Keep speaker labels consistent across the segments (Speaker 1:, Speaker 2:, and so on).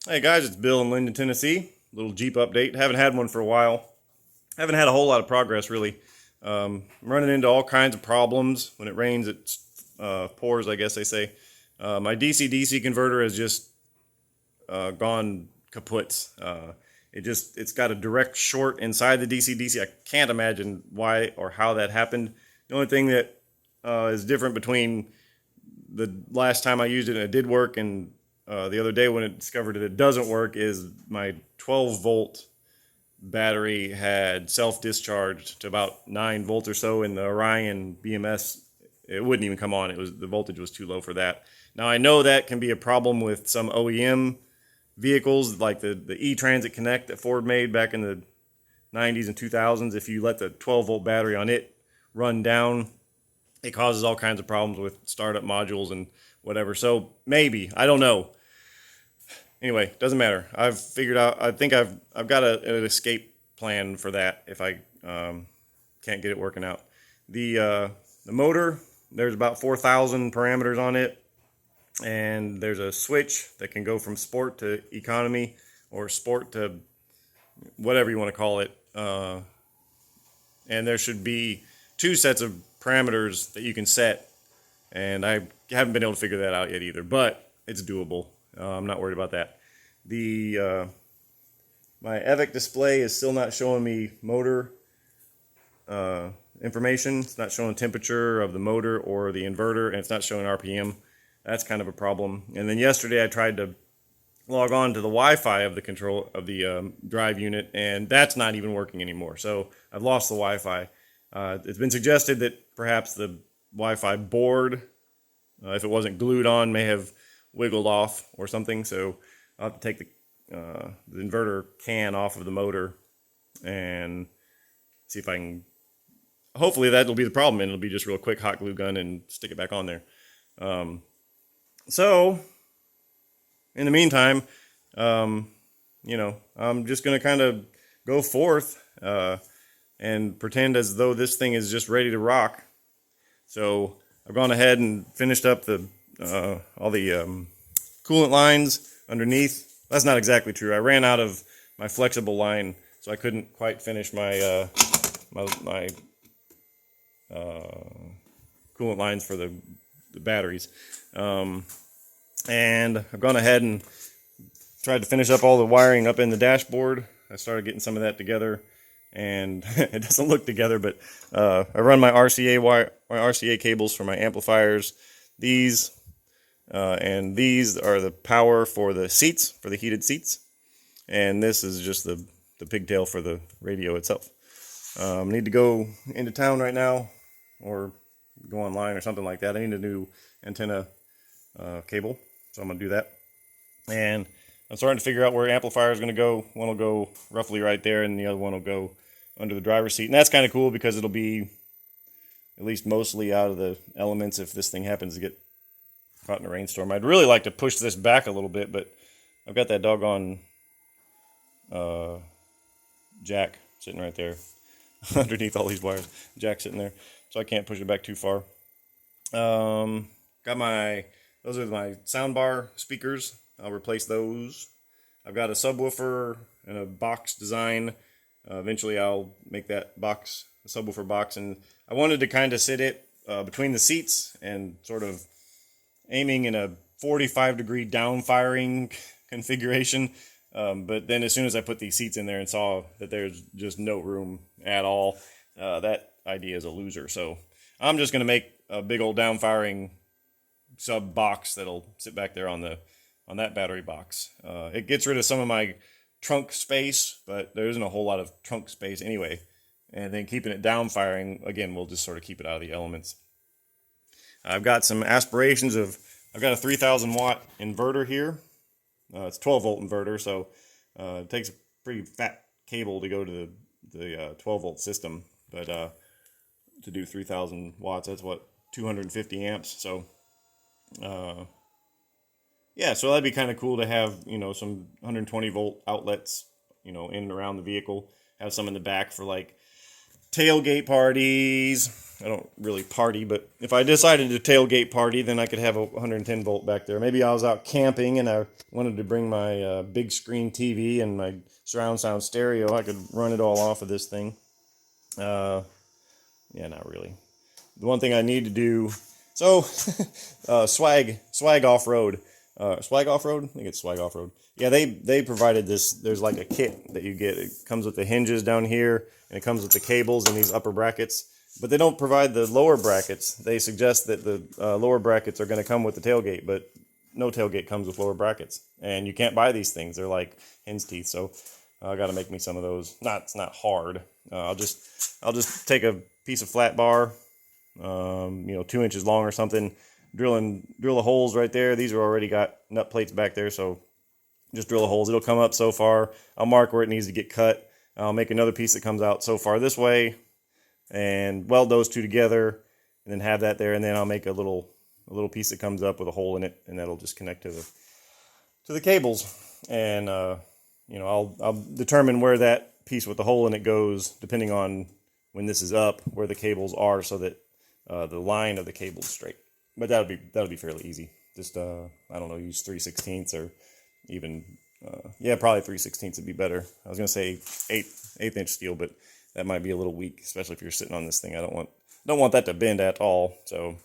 Speaker 1: Hey guys, it's Bill in Linden, Tennessee. Little Jeep update. Haven't had one for a while. Haven't had a whole lot of progress really. I'm running into all kinds of problems. When it rains, it pours, I guess they say. My DCDC converter has just gone kaput. It's got a direct short inside the DCDC. I can't imagine why or how that happened. The only thing that is different between the last time I used it and it did work and the other day when it discovered that it doesn't work is my 12-volt battery had self-discharged to about 9 volts or so in the Orion BMS. It wouldn't even come on. The voltage was too low for that. Now I know that can be a problem with some OEM vehicles like the E-Transit Connect that Ford made back in the 90s and 2000s. If you let the 12-volt battery on it run down, it causes all kinds of problems with startup modules and whatever. So maybe, I don't know. Anyway, doesn't matter. I've figured out. I think I've got an escape plan for that if I can't get it working out. The motor, there's about 4,000 parameters on it, and there's a switch that can go from sport to economy or sport to whatever you want to call it. And there should be 2 sets of parameters that you can set, and I haven't been able to figure that out yet either, but it's doable. I'm not worried about that. My EVIC display is still not showing me motor information. It's not showing temperature of the motor or the inverter, and it's not showing RPM. That's kind of a problem. And then yesterday I tried to log on to the Wi-Fi of the drive unit, and that's not even working anymore. So I've lost the Wi-Fi. It's been suggested that perhaps the Wi-Fi board, if it wasn't glued on, may have wiggled off or something. So I'll have to take the inverter can off of the motor and see if I can. Hopefully that'll be the problem, and it'll be just real quick hot glue gun and stick it back on there. So in the meantime, I'm just gonna kind of go forth and pretend as though this thing is just ready to rock. So I've gone ahead and finished up all the coolant lines underneath. That's not exactly true. I ran out of my flexible line, so I couldn't quite finish my my coolant lines for the batteries. And I've gone ahead and tried to finish up all the wiring up in the dashboard. I started getting some of that together, and it doesn't look together, but I run my RCA cables for my amplifiers. These and these are the power for the seats, for the heated seats, and this is just the pigtail for the radio itself. Need to go into town right now, or go online or something like that. I need a new antenna cable, so I'm gonna do that. And I'm starting to figure out where amplifier is going to go. One will go roughly right there, and the other one will go under the driver's seat. And that's kind of cool because it'll be at least mostly out of the elements if this thing happens to get caught in a rainstorm. I'd really like to push this back a little bit, but I've got that doggone jack sitting right there underneath all these wires. Jack sitting there, so I can't push it back too far. Those are my soundbar speakers. I'll replace those. I've got a subwoofer and a box design. Eventually I'll make that box a subwoofer box, and I wanted to kind of sit it between the seats and sort of aiming in a 45-degree down firing configuration. But then as soon as I put these seats in there and saw that there's just no room at all, that idea is a loser. So I'm just going to make a big old down firing sub box that'll sit back there on that battery box. It gets rid of some of my trunk space, but there isn't a whole lot of trunk space anyway. And then keeping it down firing, again, we'll just sort of keep it out of the elements. I've got some aspirations I've got a 3,000 watt inverter here. It's 12 volt inverter, so it takes a pretty fat cable to go to the 12 volt system. But to do 3,000 watts, that's what, 250 amps. So yeah, so that'd be kind of cool to have, some 120 volt outlets, in and around the vehicle. Have some in the back for like tailgate parties I don't really party, but if I decided to tailgate party, then I could have a 110 volt back there. Maybe I was out camping and I wanted to bring my big screen TV and my surround sound stereo. I could run it all off of this thing. Yeah, not really. The one thing I need to do, so swag off-road. Swag off-road? I think it's swag off-road. Yeah, they provided this. There's like a kit that you get. It comes with the hinges down here, and it comes with the cables and these upper brackets. But they don't provide the lower brackets. They suggest that the lower brackets are going to come with the tailgate, but no tailgate comes with lower brackets. And you can't buy these things. They're like hen's teeth. So I got to make me some of those. It's not hard. I'll just take a piece of flat bar, 2 inches long or something. Drill the holes right there. These are already got nut plates back there, so just drill the holes. It'll come up so far. I'll mark where it needs to get cut. I'll make another piece that comes out so far this way, and weld those two together, and then have that there. And then I'll make a little piece that comes up with a hole in it, and that'll just connect to the cables. And I'll determine where that piece with the hole in it goes depending on when this is up, where the cables are, so that the line of the cable is straight. But that'll be fairly easy. Just I don't know, use 3/16 or even probably 3/16 would be better. I was gonna say eighth inch steel, but that might be a little weak, especially if you're sitting on this thing. I don't want that to bend at all. So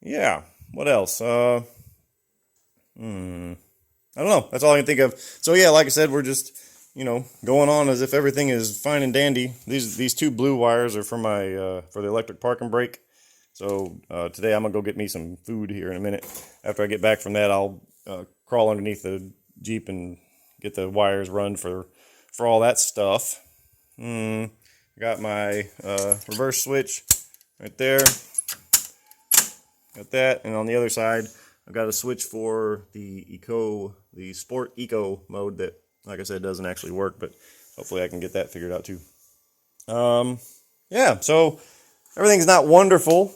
Speaker 1: yeah, what else? I don't know. That's all I can think of. So yeah, like I said, we're just going on as if everything is fine and dandy. These two blue wires are for my for the electric parking brake. So today I'm gonna go get me some food here in a minute. After I get back from that, I'll crawl underneath the Jeep and get the wires run for all that stuff. Got my reverse switch right there. Got that, and on the other side, I've got a switch for the Sport Eco mode that, like I said, doesn't actually work, but hopefully I can get that figured out too. Yeah, so everything's not wonderful,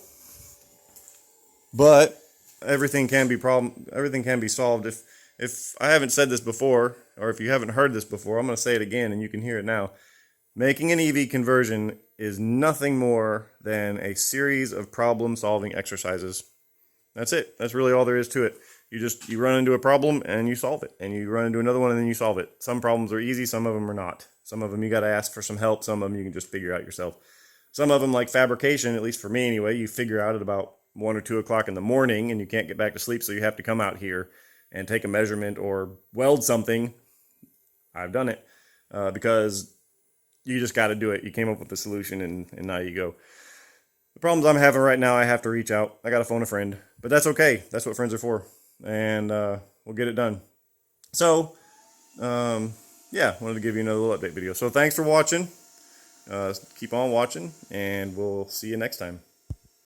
Speaker 1: but everything can be solved. If I haven't said this before, or if you haven't heard this before, I'm going to say it again, and you can hear it now. Making an EV conversion is nothing more than a series of problem-solving exercises. That's it. That's really all there is to it. You run into a problem and you solve it, and you run into another one and then you solve it. Some problems are easy, some of them are not. Some of them you got to ask for some help, some of them you can just figure out yourself. Some of them, like fabrication, at least for me anyway, you figure out at about 1 or 2 o'clock in the morning, and you can't get back to sleep, so you have to come out here and take a measurement or weld something. I've done it because you just got to do it. You came up with the solution, and now you go. The problems I'm having right now, I have to reach out. I got to phone a friend, but that's okay. That's what friends are for, and we'll get it done. So, yeah, wanted to give you another little update video. So thanks for watching. Keep on watching, and we'll see you next time.